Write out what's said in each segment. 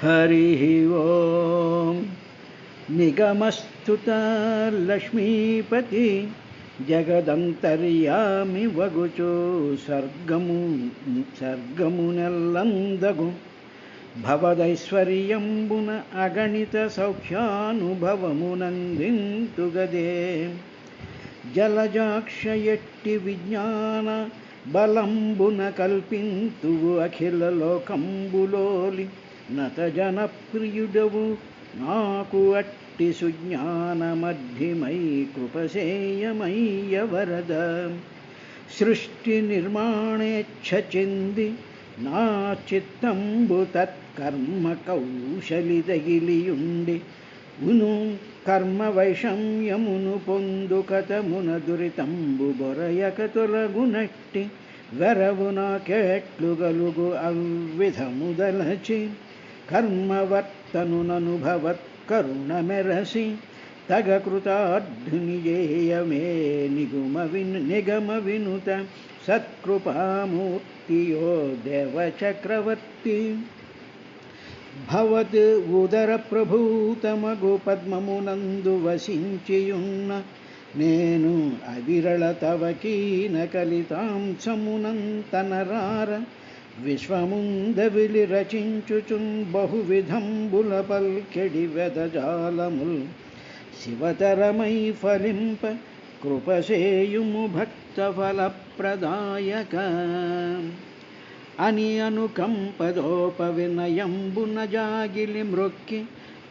हरिः ओं निगमस्तुत लक्ष्मीपति जगदन्तर्यामि वगुचो सर्गमुनेल्लंदगु भवदैश्वर्यंबुन अगणित सौख्यानुभवमुनंदिंतु गदे जलजाक्षयट्टि विज्ञान बलंबुन कल्पिंतु अखिल लोकंबुलोलि नत जनप्रियुडवु नाकु अट्टि सुज्ञानमध्यमై कृपसेयमय्य वरद सृष्टि निर्माणेच्छचिंदि ना चित्తంబు తత్కర్మ కౌశలిదగిలియుండి ఉను కర్మ వైషమ్యమును పొందుకతమున దురితంబు బొరయక తొలగునట్టి వెరవున కేట్లు గలుగు అవ్విధముదలచి కర్మవర్తనుననుభవత్ కరుణ మెరసి తగ కృతార్థునిజేయమే నిగమ వినుత సత్కృపామూర్తియో దేవచక్రవర్తి భవత్ ఉదర ప్రభూతమగు పద్మమునందు వసించియున్న నేను అవిరళ తవ కీన కలితాంశమునంతనరార విశ్వముందవిలి రచించుచున్ బహువిధంబుల పల్కెడి వెదజాలముల్ శివతరమై ఫలింప కృపసేయుము భక్త ఫలప్రదాయక అని అనుకంపదోప వినయంబున జాగిలి మ్రొక్కి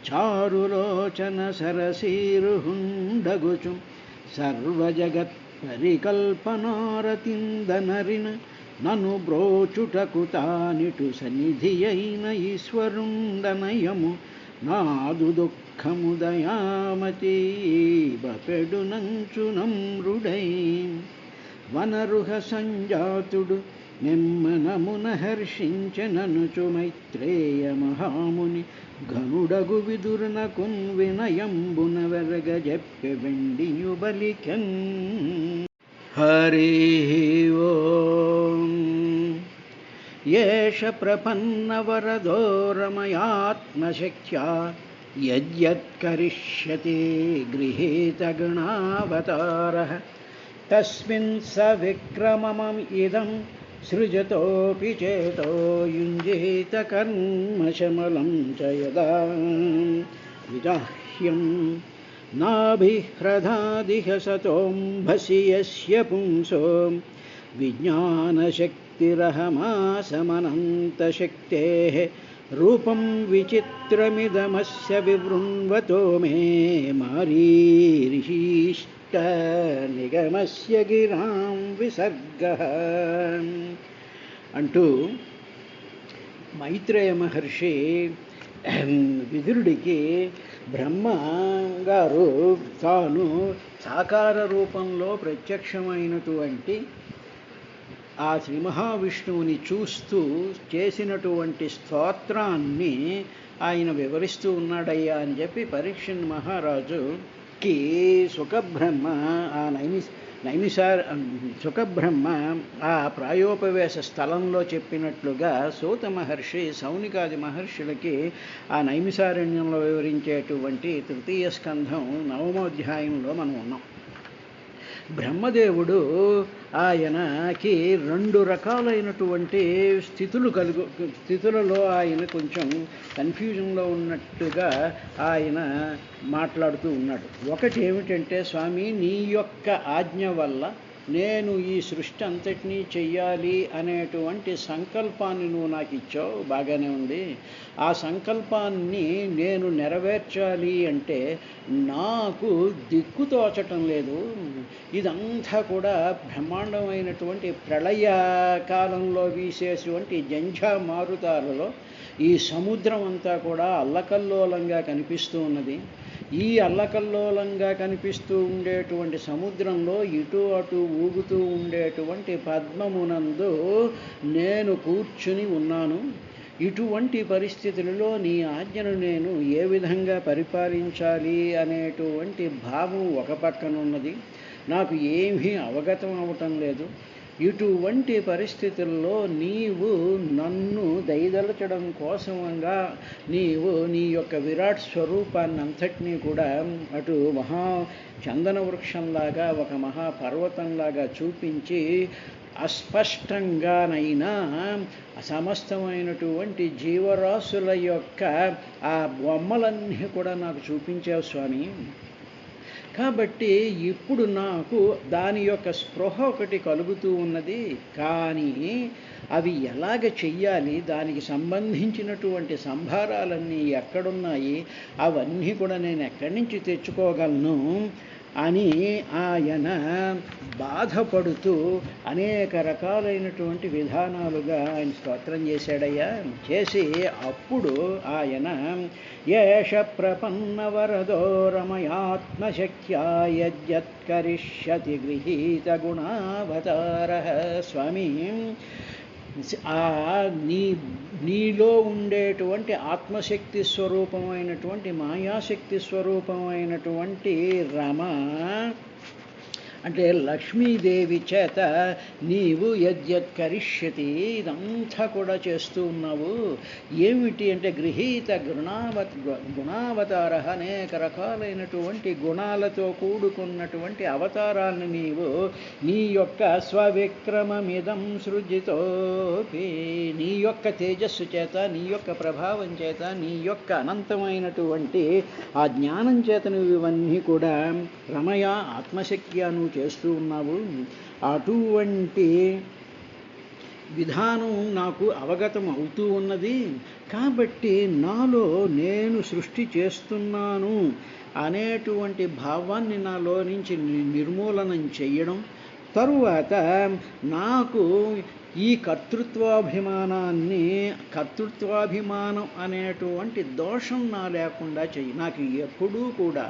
చారులోచన సరసీరుహుండగుచు సర్వజగత్ పరికల్పనారతిందనరిన నను బ్రోచుటకు తానిటు సన్నిధి అయిన ఈశ్వరుండనయము నాదు దుఃఖము దయామతి బపెడు నమ్రుడై వనరుహ సంజాతుడు నిమ్మనమున హర్షించెననుచు మైత్రేయ మహాముని ఘనుడగు విదురునకున్ వినయంబున వెరగ జెప్పె వెండియు బలికెన్ హరి ఓం ఏష ప్రపన్న వరదో రమయాత్మశక్త్యా యద్యత్కరిష్యతి గృహీత గణావతారః తస్మిన్ స విక్రమమం ఇదం సృజతోపి చేతో యుంజేత కర్మశమలం చ యదా విదాహ్యం నాభిహ్రదాదిహ సతోంభసి యస్య పుంసో విజ్ఞానశక్తిరహమాసమనంతశక్తేః రూపం విచిత్రమిదమస్య వివృణ్వతో మే మారీరిషీష్ట నిగమస్య గిరాం విసర్గః అంటూ మైత్రేయ మహర్షి విదురుడికి బ్రహ్మ గారు తాను సాకార రూపంలో ప్రత్యక్షమైనటువంటి ఆ శ్రీ మహావిష్ణువుని చూస్తూ చేసినటువంటి స్తోత్రాన్ని ఆయన వివరిస్తూ ఉన్నాడయ్యా అని చెప్పి పరీక్షణ్ మహారాజుకి సుఖబ్రహ్మ ఆ సుఖబ్రహ్మ ఆ ప్రాయోపవేశ స్థలంలో చెప్పినట్లుగా సూత మహర్షి సౌనికాది మహర్షులకి ఆ నైమిసారణ్యంలో వివరించేటువంటి తృతీయ స్కంధం 9వ అధ్యాయంలో మనం ఉన్నాం. బ్రహ్మదేవుడు ఆయనకి 2 రకాలైనటువంటి స్థితులలో ఆయన కొంచెం కన్ఫ్యూజన్లో ఉన్నట్టుగా ఆయన మాట్లాడుతూ ఉన్నాడు. ఒకటి ఏమిటంటే, స్వామి నీ యొక్క ఆజ్ఞ వల్ల నేను ఈ సృష్టి అంతటినీ చెయ్యాలి అనేటువంటి సంకల్పాన్ని నువ్వు నాకు ఇచ్చావు, బాగానే ఉంది. ఆ సంకల్పాన్ని నేను నెరవేర్చాలి అంటే నాకు దిక్కు తోచటం లేదు. ఇదంతా కూడా బ్రహ్మాండమైనటువంటి ప్రళయ కాలంలో వీసేటువంటి జంఝా మారుతాలలో ఈ సముద్రం అంతా కూడా అల్లకల్లోలంగా కనిపిస్తూ ఉన్నది. ఈ అల్లకల్లోలంగా కనిపిస్తూ ఉండేటువంటి సముద్రంలో ఇటు అటు ఊగుతూ ఉండేటువంటి పద్మమునందు నేను కూర్చుని ఉన్నాను. ఇటువంటి పరిస్థితులలో నీ ఆజ్ఞను నేను ఏ విధంగా పరిపాలించాలి అనేటువంటి భావం ఒక పక్కన ఉన్నది. నాకు ఏమీ అవగతం అవటం లేదు. ఇటువంటి పరిస్థితుల్లో నీవు నన్ను దయదలచడం కోసంగా నీవు నీ యొక్క విరాట్ స్వరూపాన్ని అంతటినీ కూడా అటు చందన వృక్షంలాగా ఒక మహాపర్వతంలాగా చూపించి అస్పష్టంగానైనా సమస్తమైనటువంటి జీవరాశుల యొక్క ఆ బొమ్మలన్నీ కూడా నాకు చూపించావు స్వామి. కాబట్టి ఇప్పుడు నాకు దాని యొక్క స్పృహ ఒకటి కలుగుతూ ఉన్నది. కానీ అవి ఎలాగ చెయ్యాలి, దానికి సంబంధించినటువంటి సంభారాలన్నీ ఎక్కడున్నాయి, అవన్నీ కూడా నేను ఎక్కడి నుంచి తెచ్చుకోగలను అని ఆయన బాధపడుతూ అనేక రకాలైనటువంటి విధానాలుగా ఆయన స్తోత్రం చేశాడయ్యా. చేసి అప్పుడు ఆయన ఏష ప్రపన్న వరదో రమయాత్మశక్త్యా యద్యత్కరిష్యతి గృహీత గుణావతార. స్వామి, నీలో ఉండేటువంటి ఆత్మశక్తి స్వరూపమైనటువంటి మాయాశక్తి స్వరూపమైనటువంటి రమ అంటే లక్ష్మీదేవి చేత నీవు యద్యత్కరిష్యతి ఇదంతా కూడా చేస్తూ ఉన్నావు. ఏమిటి అంటే గృహీత గుణావతార, అనేక రకాలైనటువంటి గుణాలతో కూడుకున్నటువంటి అవతారాలను నీవు నీ యొక్క స్వవిక్రమమిదం సృజితోపి, నీ యొక్క తేజస్సు చేత, నీ యొక్క ప్రభావం చేత, నీ యొక్క అనంతమైనటువంటి ఆ జ్ఞానం చేత నువ్వు ఇవన్నీ కూడా రమయ ఆత్మశక్తిను చేస్తూ ఉన్నావు. అటువంటి విధానం నాకు అవగతం అవుతూ ఉన్నది. కాబట్టి నాలో నేను సృష్టి చేస్తున్నాను అనేటువంటి భావాన్ని నాలో నుంచి నిర్మూలనం చేయడం, తరువాత నాకు ఈ కర్తృత్వాభిమానం అనేటువంటి దోషం నా లేకుండా చెయ్యి. నాకు ఎప్పుడూ కూడా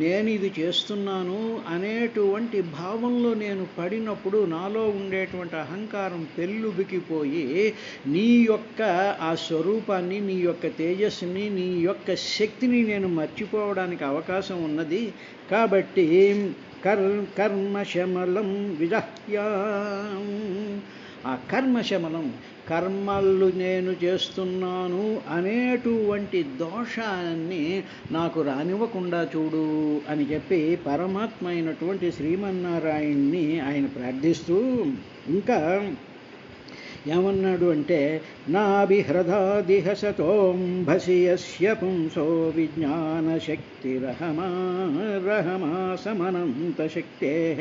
నేను ఇది చేస్తున్నాను అనేటువంటి భావంలో నేను పడినప్పుడు నాలో ఉండేటువంటి అహంకారం పెళ్ళుబికిపోయి నీ యొక్క ఆ స్వరూపాన్ని, నీ యొక్క తేజస్సుని, నీ యొక్క శక్తిని నేను మర్చిపోవడానికి అవకాశం ఉన్నది. కాబట్టి కర్మశమలం విదహ్యా, ఆ కర్మశమలం, కర్మలు నేను చేస్తున్నాను అనేటువంటి దోషాన్ని నాకు రానివ్వకుండా చూడు అని చెప్పి పరమాత్మ అయినటువంటి శ్రీమన్నారాయణ్ణి ఆయన ప్రార్థిస్తూ ఇంకా ఏమన్నాడు అంటే నాభిహృదాదిహ సతోంభసి యస్య పుంసో విజ్ఞానశక్తిరహమాసమనంత శక్తేః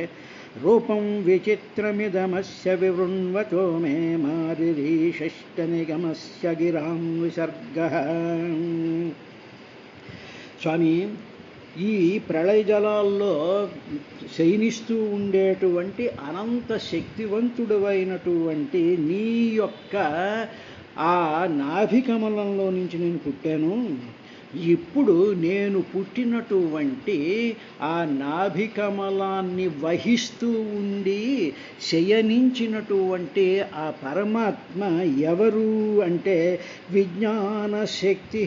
రూపం విచిత్రమిదమస్య వివృణ్వతో మే మారిరీషశ్చ నిగమస్య గిరాం విసర్గః. స్వామి, ఈ ప్రళయ జలాల్లో శయనిస్తూ ఉండేటువంటి అనంత శక్తివంతుడైనటువంటి నీ యొక్క ఆ నాభికమలంలో నుంచి నేను పుట్టాను. ఇప్పుడు నేను పుట్టినటువంటి ఆ నాభికమలాన్ని వహిస్తూ ఉండి శయనించినటువంటి ఆ పరమాత్మ ఎవరు అంటే విజ్ఞాన శక్తి,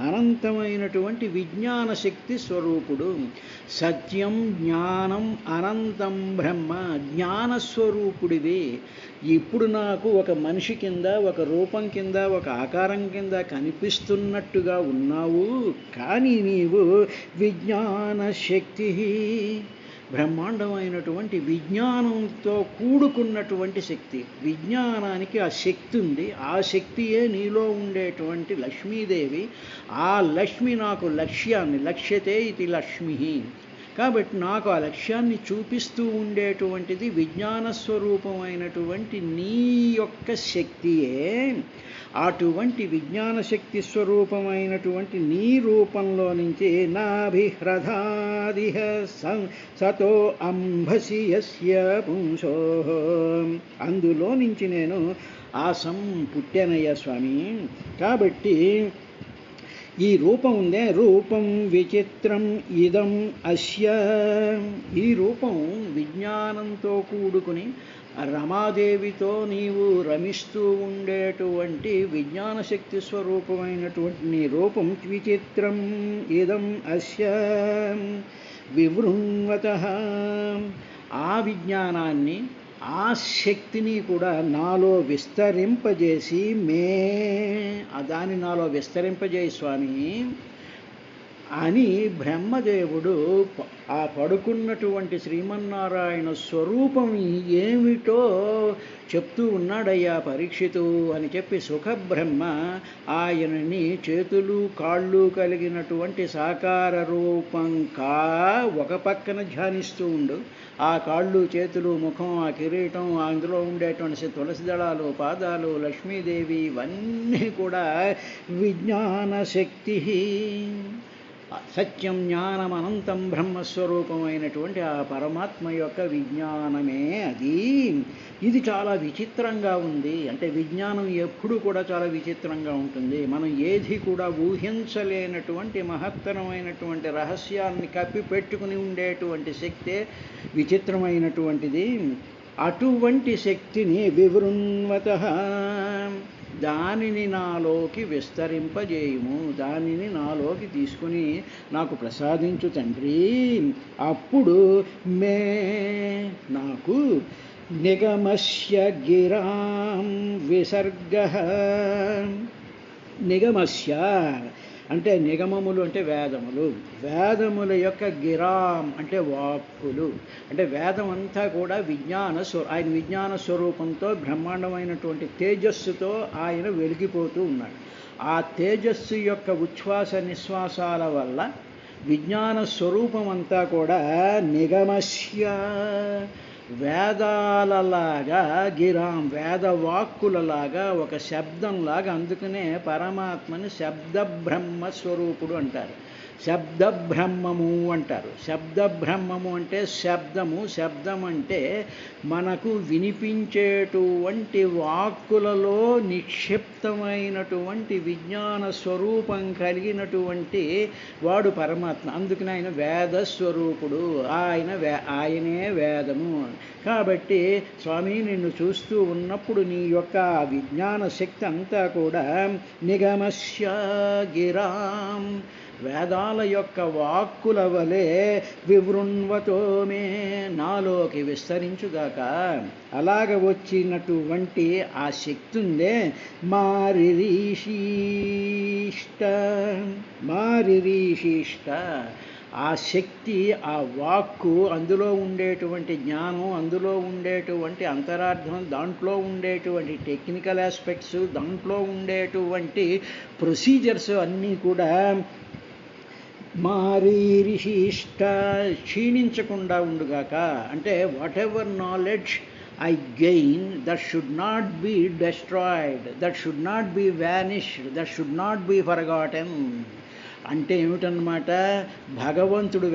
అనంతమైనటువంటి విజ్ఞాన శక్తి స్వరూపుడు. సత్యం జ్ఞానం అనంతం బ్రహ్మ, జ్ఞానస్వరూపుడివి. ఇప్పుడు నాకు ఒక మనిషి కింద, ఒక రూపం కింద, ఒక ఆకారం కింద కనిపిస్తున్నట్టుగా ఉన్నావు. కానీ నీవు విజ్ఞాన శక్తి, బ్రహ్మాండమైనటువంటి విజ్ఞానంతో కూడుకున్నటువంటి శక్తి. విజ్ఞానానికి ఆ శక్తి ఉంది. ఆ శక్తియే నీలో ఉండేటువంటి లక్ష్మీదేవి. ఆ లక్ష్మి నాకు లక్ష్యాన్ని, లక్ష్యతే ఇది లక్ష్మి. కాబట్టి నాకు ఆ లక్ష్యాన్ని చూపిస్తూ ఉండేటువంటిది విజ్ఞాన స్వరూపమైనటువంటి నీ యొక్క శక్తియే. అటువంటి విజ్ఞాన శక్తి స్వరూపమైనటువంటి నీ రూపంలో నుంచి నాభిహృదాదిహ సతో అంభసి యస్య పుంసో, అందులో నుంచి నేను ఆసం పుట్టానయ్యా స్వామి. కాబట్టి ఈ రూపం ఉందే, రూపం విచిత్రం ఇదం అస్య, ఈ రూపం విజ్ఞానంతో కూడుకుని రమాదేవితో నీవు రమిస్తూ ఉండేటువంటి విజ్ఞాన శక్తి స్వరూపమైనటువంటి నీ రూపం విచిత్రం ఇదం అస్య వివృణ్వతః. ఆ విజ్ఞానాన్ని, ఆ శక్తిని కూడా నాలో విస్తరింపజేసి దాన్ని నాలో విస్తరింపజేయి స్వామి అని బ్రహ్మదేవుడు ఆ పడుకున్నటువంటి శ్రీమన్నారాయణ స్వరూపం ఏమిటో చెప్తూ ఉన్నాడయ్యా పరీక్షితు అని చెప్పి సుఖబ్రహ్మ ఆయనని చేతులు కాళ్ళు కలిగినటువంటి సాకార రూపం ఒక పక్కన ధ్యానిస్తూ ఉండు. ఆ కాళ్ళు చేతులు ముఖం ఆ కిరీటం అందులో ఉండేటువంటి తులసి దళాలు పాదాలు లక్ష్మీదేవి ఇవన్నీ కూడా విజ్ఞాన శక్తి సత్యం జ్ఞానం అనంతం బ్రహ్మస్వరూపమైనటువంటి ఆ పరమాత్మ యొక్క విజ్ఞానమే అది. ఇది చాలా విచిత్రంగా ఉంది. అంటే విజ్ఞానం ఎప్పుడు కూడా చాలా విచిత్రంగా ఉంటుంది. మనం ఏది కూడా ఊహించలేనటువంటి మహత్తరమైనటువంటి రహస్యాన్ని కప్పిపెట్టుకుని ఉండేటువంటి శక్తే విచిత్రమైనటువంటిది. అటువంటి శక్తిని వివృణ్వతః దానిని నాలోకి విస్తరింపజేయుము, దానిని నాలోకి తీసుకుని నాకు ప్రసాదించు తండ్రి. అప్పుడు నాకు నిగమస్య గిరాం విసర్గః. నిగమస్య అంటే నిగమములు అంటే వేదములు, వేదముల యొక్క గిరాం అంటే వాక్కులు. అంటే వేదం అంతా కూడా ఆయన విజ్ఞాన స్వరూపంతో బ్రహ్మాండమైనటువంటి తేజస్సుతో ఆయన వెలిగిపోతూ ఉన్నాడు. ఆ తేజస్సు యొక్క ఉచ్ఛ్వాస నిశ్వాసాల వల్ల విజ్ఞాన స్వరూపం అంతా కూడా నిగమస్య వేదాలలాగా గిరాం వేదవాక్కులలాగా ఒక శబ్దంలాగా. అందుకనే పరమాత్మని శబ్ద బ్రహ్మ స్వరూపుడు అంటారు, శబ్ద బ్రహ్మము అంటారు. శబ్ద బ్రహ్మము అంటే శబ్దము, శబ్దం అంటే మనకు వినిపించేటువంటి వాక్కులలో నిక్షిప్తమైనటువంటి విజ్ఞాన స్వరూపం కలిగినటువంటి వాడు పరమాత్మ. అందుకని ఆయన వేద స్వరూపుడు, ఆయనే వేదము. కాబట్టి స్వామి నిన్ను చూస్తూ ఉన్నప్పుడు నీ యొక్క విజ్ఞాన శక్తి అంతా కూడా నిగమస్య గిరాం వేదాల యొక్క వాక్కుల వలె వివృణ్వతో మే నాలోకి విస్తరించుగాక. అలాగ వచ్చినటువంటి ఆ శక్తి ఉందే మారిరీషిష్ట ఆ శక్తి, ఆ వాక్కు, అందులో ఉండేటువంటి జ్ఞానం, అందులో ఉండేటువంటి అంతరార్థం, దాంట్లో ఉండేటువంటి టెక్నికల్ ఆస్పెక్ట్స్, దాంట్లో ఉండేటువంటి ప్రొసీజర్స్ అన్నీ కూడా మారీరిషిష్ట క్షీణించకుండా ఉండుగాక. అంటే what ever knowledge I gain, that should not be destroyed, that should not be vanished, that should not be forgotten. అంటే ఏమిటన్నమాట, భగవంతుడు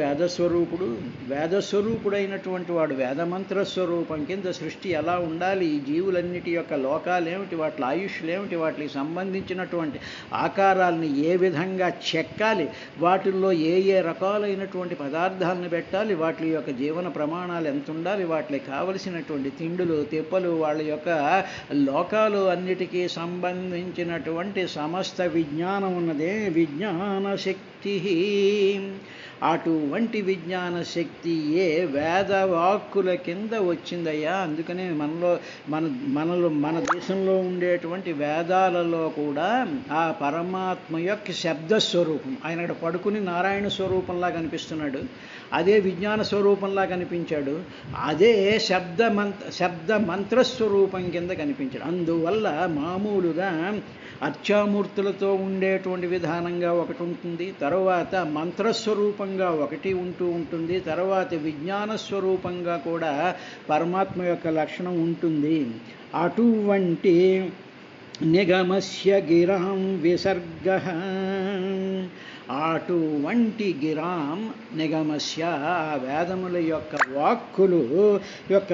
వేదస్వరూపుడైనటువంటి వాడు వేదమంత్ర స్వరూపం కింద సృష్టి ఎలా ఉండాలి, ఈ జీవులన్నిటి యొక్క లోకాలేమిటి, వాటి ఆయుష్లేమిటి, వాటికి సంబంధించినటువంటి ఆకారాలని ఏ విధంగా చెక్కాలి, వాటిల్లో ఏ రకాలైనటువంటి పదార్థాలను పెట్టాలి, వాటి యొక్క జీవన ప్రమాణాలు ఎంత ఉండాలి, వాటికి కావలసినటువంటి తిండులు తిప్పలు, వాళ్ళ యొక్క లోకాలు అన్నిటికీ సంబంధించినటువంటి సమస్త విజ్ఞానం ఉన్నదే విజ్ఞాన శక్తి. అటువంటి విజ్ఞాన శక్తి వేదవాక్కుల కింద వచ్చిందయ్యా. అందుకనే మన దేశంలో ఉండేటువంటి వేదాలలో కూడా ఆ పరమాత్మ యొక్క శబ్దస్వరూపం, ఆయన అక్కడ పడుకుని నారాయణ స్వరూపంలా కనిపిస్తున్నాడు, అదే విజ్ఞాన స్వరూపంలా కనిపించాడు, అదే శబ్ద మంత్రస్వరూపం కింద కనిపించాడు. అందువల్ల మామూలుగా అర్చామూర్తులతో ఉండేటువంటి విధానంగా ఒకటి ఉంటుంది, తర్వాత మంత్రస్వరూపంగా ఒకటి ఉంటుంది, తర్వాత విజ్ఞాన స్వరూపంగా కూడా పరమాత్మ యొక్క లక్షణం ఉంటుంది. అటువంటి నిగమస్య గిరాం విసర్గః, అటువంటి గిరాం నిగమస్య ఆ వేదముల యొక్క వాక్కులు యొక్క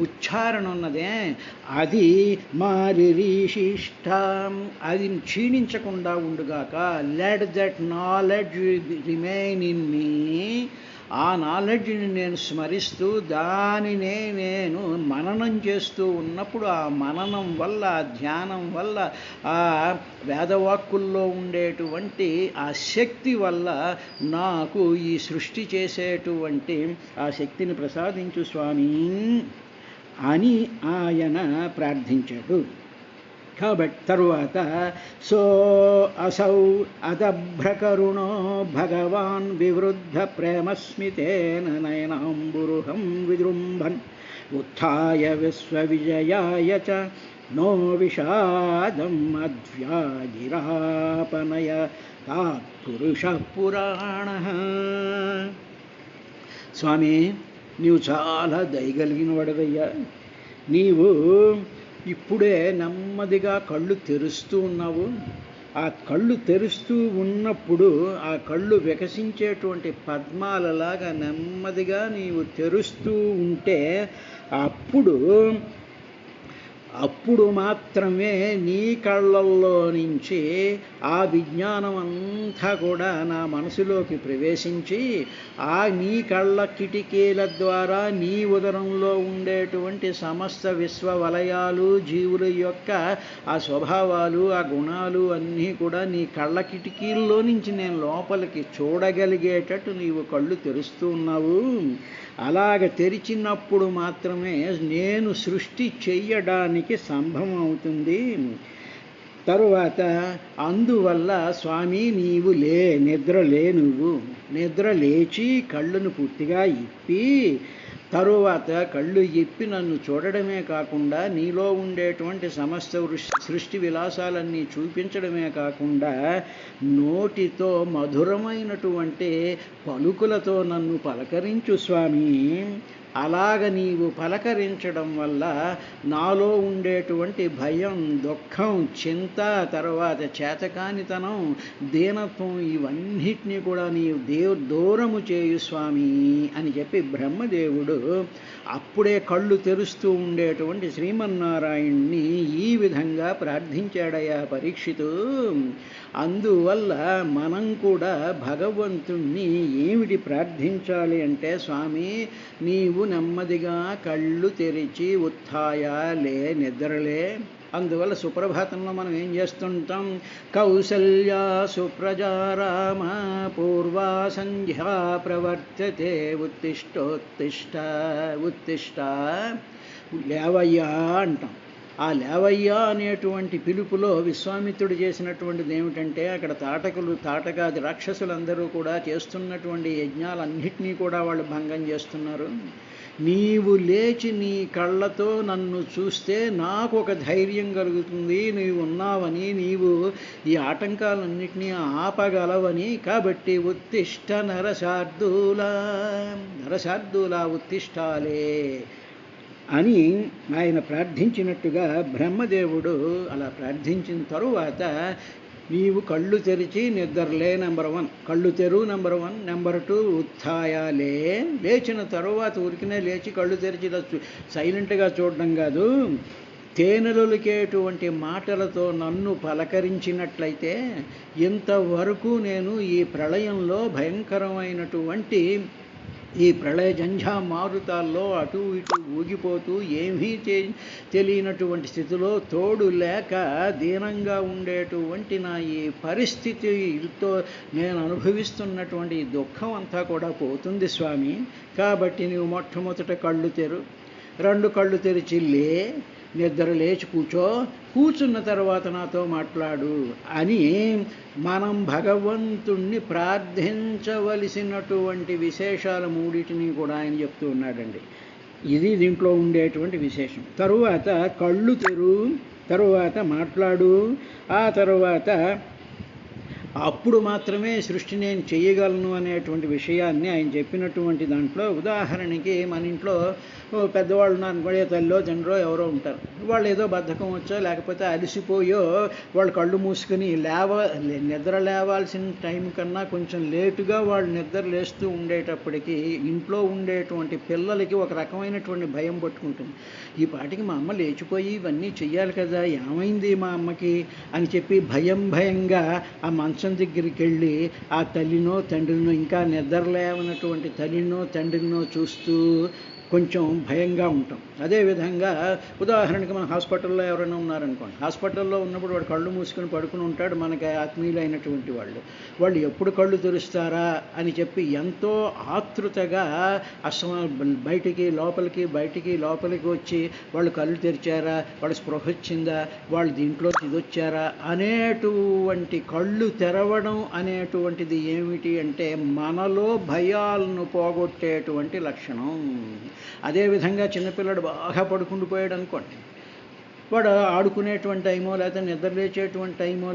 ఉచ్చారణ ఉన్నదే అది మారిరీషిష్టం, అది క్షీణించకుండా ఉండుగాక. Let that knowledge remain in me, ఆ నాలెడ్జ్ని నేను స్మరిస్తూ దానినే నేను మననం చేస్తూ ఉన్నప్పుడు ఆ మననం వల్ల, ఆ ధ్యానం వల్ల, ఆ వేదవాక్కుల్లో ఉండేటువంటి ఆ శక్తి వల్ల నాకు ఈ సృష్టి చేసేటువంటి ఆ శక్తిని ప్రసాదించు స్వామి అని ఆయన ప్రార్థించాడు. కాబట్టి తరువాత సో అసౌ అదభ్రకరుణో భగవాన్ వివృద్ధ ప్రేమస్మితేన నయనాంబురుహం విజృంభన్ ఉత్థాయ విశ్వవిజయాయ చ నో విషాదం అద్వ్యాజిరాపనయ తాత్పురుష పురాణ. స్వామి, నీవు చాలా దయగలిగిన వాడవయ్యా. నీవు ఇప్పుడే నెమ్మదిగా కళ్ళు తెరుస్తూ ఉన్నావు. ఆ కళ్ళు తెరుస్తూ ఉన్నప్పుడు ఆ కళ్ళు వికసించేటువంటి పద్మాలలాగా నెమ్మదిగా నీవు తెరుస్తూ ఉంటే అప్పుడు మాత్రమే నీ కళ్ళల్లో నుంచి ఆ విజ్ఞానం అంతా కూడా నా మనసులోకి ప్రవేశించి నీ కళ్ళ కిటికీల ద్వారా నీ ఉదరంలో ఉండేటువంటి సమస్త విశ్వ వలయాలు, జీవుల యొక్క ఆ స్వభావాలు, ఆ గుణాలు అన్నీ కూడా నీ కళ్ళ కిటికీల్లో నుంచి నేను లోపలికి చూడగలిగేటట్టు నీవు కళ్ళు తెరుస్తూ ఉన్నావు. అలాగ తెరిచినప్పుడు మాత్రమే నేను సృష్టి చెయ్యడానికి సంభవం అవుతుంది. తరువాత అందువల్ల స్వామి నీవు నువ్వు నిద్ర లేచి కళ్ళను పూర్తిగా ఇప్పి తరువాత కళ్ళు ఇప్పి నన్ను చూడడమే కాకుండా నీలో ఉండేటువంటి సమస్త సృష్టి విలాసాలన్నీ చూపించడమే కాకుండా నోటితో మధురమైనటువంటి పలుకులతో నన్ను పలకరించు స్వామి. అలాగ నీవు పలకరించడం వల్ల నాలో ఉండేటువంటి భయం, దుఃఖం, చింత, తర్వాత చేతకానితనం, దీనత్వం ఇవన్నిటినీ కూడా నీవు దూరము చేయు స్వామి అని చెప్పి బ్రహ్మదేవుడు అప్పుడే కళ్ళు తెరుస్తూ ఉండేటువంటి శ్రీమన్నారాయణ్ణి ఈ విధంగా ప్రార్థించాడయ్యా పరీక్షితు. అందువల్ల మనం కూడా భగవంతుణ్ణి ఏమిటి ప్రార్థించాలి అంటే, స్వామి నీవు నెమ్మదిగా కళ్ళు తెరిచి ఉత్థాయాలే నిద్రలే. అందువల్ల సుప్రభాతంలో మనం ఏం చేస్తుంటాం? కౌసల్యా సుప్రజారామ పూర్వా సంధ్యా ప్రవర్తతే ఉత్తిష్టోత్తిష్ట ఉత్తిష్ట లేవయ్యా అంటాం. ఆ లేవయ్యా అనేటువంటి పిలుపులో విశ్వామిత్రుడు చేసినటువంటిది ఏమిటంటే, అక్కడ తాటకాది రాక్షసులందరూ కూడా చేస్తున్నటువంటి యజ్ఞాలన్నింటినీ కూడా వాళ్ళు భంగం చేస్తున్నారు. నీవు లేచి నీ కళ్ళతో నన్ను చూస్తే నాకు ఒక ధైర్యం కలుగుతుంది, నీవు ఉన్నావని, నీవు ఈ ఆటంకాలన్నింటినీ ఆపగలవని. కాబట్టి ఉత్తిష్ట నరశార్దూలా ఉత్తిష్టాలే అని ఆయన ప్రార్థించినట్టుగా బ్రహ్మదేవుడు అలా ప్రార్థించిన తరువాత నీవు కళ్ళు తెరిచి నిద్రలే నెంబర్ 1, కళ్ళు తెరు నెంబర్ 1, నెంబర్ 2 ఉత్థాయాలే. లేచిన తరువాత ఉరికినే లేచి కళ్ళు తెరిచి సైలెంట్గా చూడడం కాదు, తేనెలొలికేటువంటి మాటలతో నన్ను పలకరించినట్లయితే ఇంతవరకు నేను ఈ ప్రళయంలో భయంకరమైనటువంటి ఈ ప్రళయ జంఝా మారుతాల్లో అటు ఇటు ఊగిపోతూ ఏమీ తెలియనటువంటి స్థితిలో తోడు లేక దీనంగా ఉండేటువంటి నా ఈ పరిస్థితితో నేను అనుభవిస్తున్నటువంటి దుఃఖం అంతా కూడా పోతుంది స్వామి. కాబట్టి నీవు మొట్టమొదట కళ్ళు తెరు, 2 కళ్ళు తెరిచి నిద్ర లేచి కూర్చున్న తర్వాత నాతో మాట్లాడు అని మనం భగవంతుణ్ణి ప్రార్థించవలసినటువంటి విశేషాల 3టిని కూడా ఆయన చెప్తూ ఉన్నాడండి. ఇది దీంట్లో ఉండేటువంటి విశేషం. తరువాత కళ్ళు తెరు, తరువాత మాట్లాడు, ఆ తరువాత అప్పుడు మాత్రమే సృష్టి నేను చేయగలను అనేటువంటి విషయాన్ని ఆయన చెప్పినటువంటి దాంట్లో, ఉదాహరణకి మన ఇంట్లో పెద్దవాళ్ళు అనుకోడే తల్లిలో తండ్రో ఎవరో ఉంటారు. వాళ్ళు ఏదో బద్ధకం వచ్చో లేకపోతే అలసిపోయో వాళ్ళు కళ్ళు మూసుకుని నిద్ర లేవాల్సిన టైం కన్నా కొంచెం లేటుగా వాళ్ళు నిద్ర లేస్తూ ఉండేటప్పటికీ ఇంట్లో ఉండేటువంటి పిల్లలకి ఒక రకమైనటువంటి భయం పట్టుకుంటుంది. ఈ పాటికి మా అమ్మ లేచిపోయి ఇవన్నీ చెయ్యాలి కదా, ఏమైంది మా అమ్మకి అని చెప్పి భయంగా ఆ మంచం దగ్గరికి వెళ్ళి ఆ తల్లినో తండ్రినో, ఇంకా నిద్రలేవనటువంటి తల్లినో తండ్రినో చూస్తూ కొంచెం భయంగా ఉంటాం. అదేవిధంగా ఉదాహరణకి మన హాస్పిటల్లో ఎవరైనా ఉన్నారనుకోండి, హాస్పిటల్లో ఉన్నప్పుడు వాడు కళ్ళు మూసుకొని పడుకుని ఉంటాడు. మనకి ఆత్మీయులైనటువంటి వాళ్ళు ఎప్పుడు కళ్ళు తెరుస్తారా అని చెప్పి ఎంతో ఆతృతగా బయటికి లోపలికి వచ్చి వాళ్ళు కళ్ళు తెరిచారా, వాళ్ళు స్పృహ వచ్చిందా, వాళ్ళు దీంట్లో ఇదొచ్చారా అనేటువంటి కళ్ళు తెరవడం అనేటువంటిది ఏమిటి అంటే మనలో భయాలను పోగొట్టేటువంటి లక్షణం. అదేవిధంగా చిన్నపిల్లడు బాగా పడుకుండిపోయాడు అనుకోండి, వాడు ఆడుకునేటువంటి టైమో లేకపోతే నిద్ర లేచేటువంటి టైమో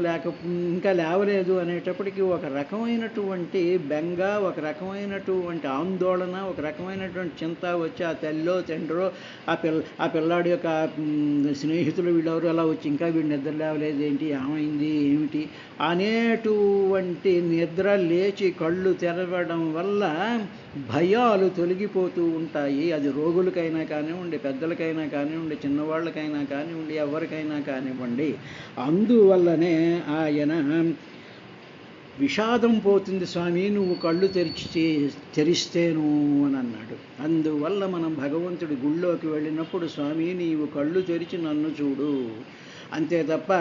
ఇంకా లేవలేదు అనేటప్పటికీ ఒక రకమైనటువంటి బెంగ, ఒక రకమైనటువంటి ఆందోళన, ఒక రకమైనటువంటి చింత వచ్చి ఆ తల్లిలో తండ్రో ఆ పిల్లాడి యొక్క స్నేహితులు వీళ్ళెవరు అలా వచ్చి ఇంకా వీడు నిద్ర లేవలేదు ఏంటి, ఏమైంది ఏమిటి అనేటువంటి నిద్ర లేచి కళ్ళు తెరవడం వల్ల భయాలు తొలగిపోతూ ఉంటాయి. అది రోగులకైనా కానివ్వండి, పెద్దలకైనా కానివ్వండి, చిన్నవాళ్ళకైనా కానివ్వండి, ఎవరికైనా కానివ్వండి. అందువల్లనే ఆయన విషాదం పోతుంది స్వామి నువ్వు కళ్ళు తెరిస్తేను అని అన్నాడు. అందువల్ల మనం భగవంతుడి గుళ్ళోకి వెళ్ళినప్పుడు స్వామి నీవు కళ్ళు తెరిచి నన్ను చూడు, అంతే తప్ప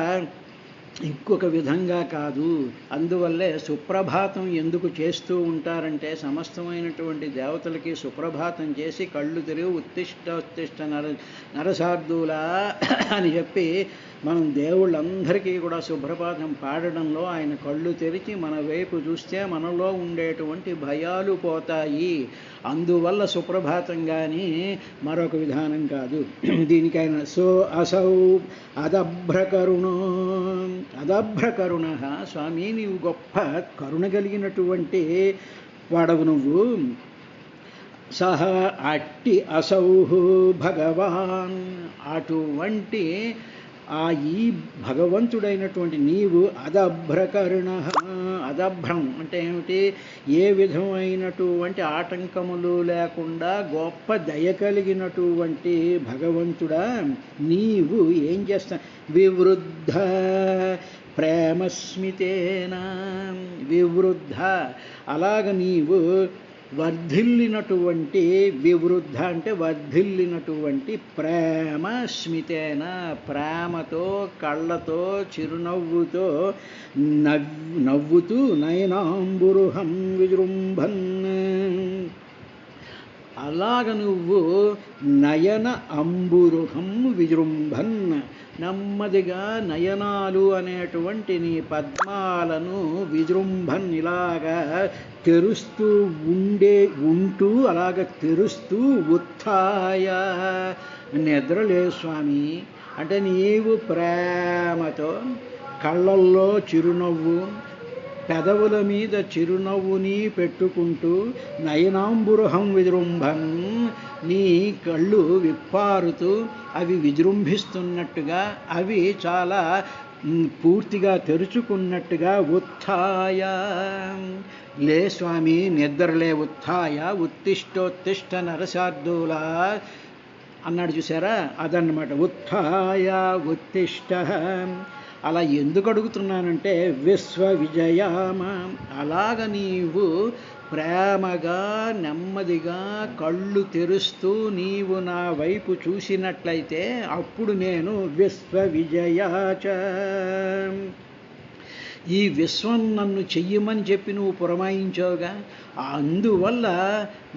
ఇంకొక విధంగా కాదు. అందువల్లే సుప్రభాతం ఎందుకు చేస్తూ ఉంటారంటే సమస్తమైనటువంటి దేవతలకి సుప్రభాతం చేసి కళ్ళు తెరిగి ఉత్తిష్ట నరసార్దులా అని చెప్పి మనం దేవుళ్ళందరికీ కూడా సుప్రభాతం పాడడంలో ఆయన కళ్ళు తెరిచి మన వైపు చూస్తే మనలో ఉండేటువంటి భయాలు పోతాయి. అందువల్ల సుప్రభాతం కానీ మరొక విధానం కాదు దీనికైనా. సో అసౌ అదభ్రకరుణ స్వామి నీవు గొప్ప కరుణ కలిగినటువంటి వాడవు నువ్వు. సహ అట్టి అసౌహు భగవాన్ అటువంటి ఈ భగవంతుడైనటువంటి నీవు అదభ్రకరుణ, అదభ్రం అంటే ఏమిటి, ఏ విధమైనటువంటి ఆటంకములు లేకుండా గొప్ప దయ కలిగినటువంటి భగవంతుడా నీవు ఏం చేస్తా, వివృద్ధ ప్రేమస్మితేన, వివృద్ధ అలాగ నీవు వర్ధిల్లినటువంటి, వివృద్ధ అంటే వర్ధిల్లినటువంటి ప్రేమ స్మితేన ప్రేమతో కళ్ళతో చిరునవ్వుతో నవ్వుతూ నయనాంబురుహం విజృంభన్ అలాగ నువ్వు నయన అంబురుహం విజృంభన్ నెమ్మదిగా నయనాలు అనేటువంటి నీ పద్మాలను విజృంభన్ ఇలాగా తెరుస్తూ ఉంటూ అలాగ తెరుస్తూ ఉత్థాయ నిద్రలే స్వామి అంటే నీవు ప్రేమతో కళ్ళల్లో చిరునవ్వు పెదవుల మీద చిరునవ్వుని పెట్టుకుంటూ నయనాంబురుహం విజృంభన్ నీ కళ్ళు విప్పారుతూ అవి విజృంభిస్తున్నట్టుగా అవి చాలా పూర్తిగా తెరుచుకున్నట్టుగా ఉత్థాయ లే స్వామి నిద్రలే ఉత్థాయ ఉత్తిష్టోత్తిష్ట నరసార్దూలా అన్నాడు చూసారా అదన్నమాట. ఉత్థాయ ఉత్తిష్ట అలా ఎందుకు అడుగుతున్నానంటే విశ్వ విజయామ అలాగ నీవు ప్రేమగా నెమ్మదిగా కళ్ళు తెరుస్తూ నీవు నా వైపు చూసినట్లయితే అప్పుడు నేను విశ్వ విజయాచ ఈ విశ్వం నన్ను చెయ్యమని చెప్పి నువ్వు పురమాయించావుగా, అందువల్ల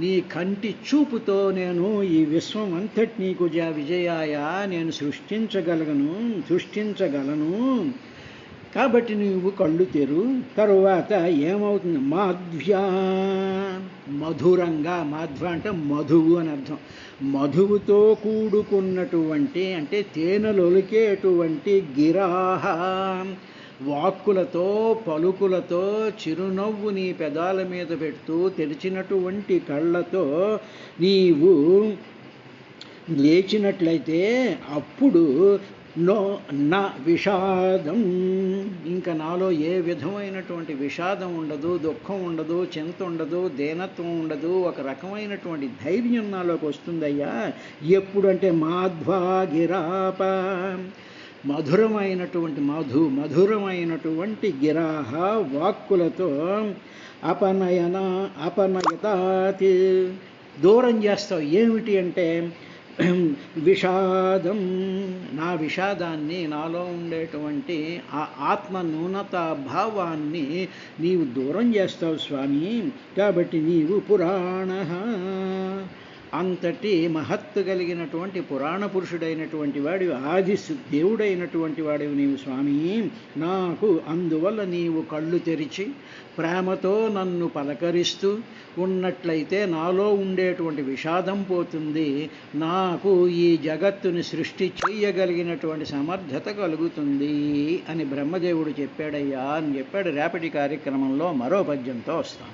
నీ కంటి చూపుతో నేను ఈ విశ్వం అంతటి నీకు విజయాయ నేను సృష్టించగలను కాబట్టి నువ్వు కళ్ళు తెరు. తరువాత ఏమవుతుంది, మాధ్వ్యా మధురంగా, మాధ్వ అంటే మధువు అని అర్థం, మధువుతో కూడుకున్నటువంటి అంటే తేనెలొలికేటువంటి గిరాహ వాక్కులతో పలుకులతో చిరునవ్వు నీ పెదాల మీద పెడుతూ తెరిచినటువంటి కళ్ళతో నీవు లేచినట్లయితే అప్పుడు నా విషాదం ఇంకా నాలో ఏ విధమైనటువంటి విషాదం ఉండదు, దుఃఖం ఉండదు, చింత ఉండదు, దీనత్వం ఉండదు, ఒక రకమైనటువంటి ధైర్యం నాలోకి వస్తుందయ్యా. ఎప్పుడంటే మాధ్వా గిరాప మధురమైనటువంటి గిరాహ వాక్కులతో అపనయతాతి దూరం చేస్తావు. ఏమిటి అంటే విషాదం, నా విషాదాన్ని, నాలో ఉండేటువంటి ఆ ఆత్మ న్యూనత భావాన్ని నీవు దూరం చేస్తావు స్వామి. కాబట్టి నీవు పురాణ, అంతటి మహత్తు కలిగినటువంటి పురాణ పురుషుడైనటువంటి వాడివి, ఆది దేవుడైనటువంటి వాడివి నీవు స్వామి. నాకు అందువల్ల నీవు కళ్ళు తెరిచి ప్రేమతో నన్ను పలకరిస్తూ ఉన్నట్లయితే నాలో ఉండేటువంటి విషాదం పోతుంది, నాకు ఈ జగత్తుని సృష్టి చేయగలిగినటువంటి సమర్థత కలుగుతుంది అని బ్రహ్మదేవుడు చెప్పాడయ్యా అని చెప్పాడు. రేపటి కార్యక్రమంలో మరో పద్యంతో వస్తాం.